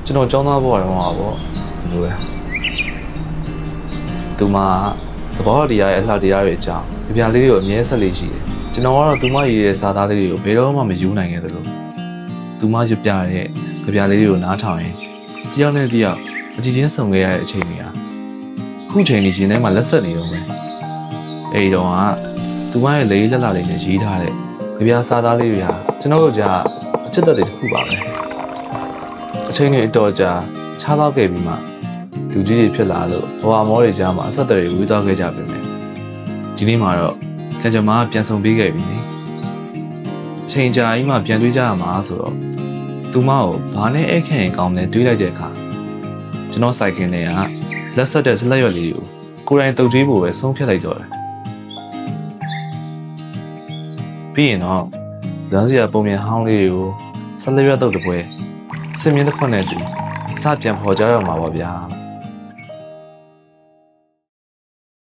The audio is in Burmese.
ကျွန်တော်ចောင်းသားဘဝတော့မှာပေါ့လို့လဲသူမသဘောတရားရဲ့အလှတရားတွေအကြောင်းကြပြလေးတွေကိုအမြဲဆက်လေးရှိတယ်ကျွန်တော်ကတော့သူမရေးတဲ့စာသားလေးတွေကိုဘယ်တော့မှမယူနိုင်ခဲ့သလိုသူမရွပြတဲ့ကြပြလေးတွေကိုနားထောင်ရင်တယောက်နဲ့တယောက်အကြည့်ချင်းဆုံခဲ့ရတဲ့အချိန်တွေဟာခုချိန်ကြီးရင်ထဲမှာလက်ဆက်နေတော့မယ်အဲဒီတော့ကသူမရဲ့လေးလက်လာလေးနဲ့ရေးထားတဲ့ကြပြစာသားလေးတွေဟာကျွန်တော်တို့ကအချစ်သက်တွေတစ်ခုပါပဲအချိန်တွေအတော်ကြာခြားတော့ခဲ့ပြီးမှလူကြီးတွေဖြစ်လာလို့ဘဝမောတွေကြားမှာအဆက်အသွယ်တွေဝေးသွားခဲ့ကြပြီမယ်ဒီနေ့မှာတော့ကံကြမ္မာပြန်ဆောင်ပေးခဲ့ပြီလေအချိန်ကြာကြီးမှပြန်တွေးကြရမှာဆိုတော့သူမကိုဘာနဲ့အိတ်ခင်ကောင်းလဲတွေးလိုက်တဲ့အခါကျွန်တော်စိုက်ခင်တွေကလက်ဆက်တဲ့ဇလက်ရွက်လေးကိုယ်တိုင်တုပ်ကြွေးဖို့ပဲဆုံးဖြတ်လိုက်တော့တယ်ပြီးရင်တော့လမ်းစီရပုံမြင်ဟောင်းလေးတွေကိုဆက်လက်ရွက်တုပ်တပွဲစင်မြင့်တစ်ခွက်နဲ့တူအစပြန်ဖော်ကြရမှာပါဗျာ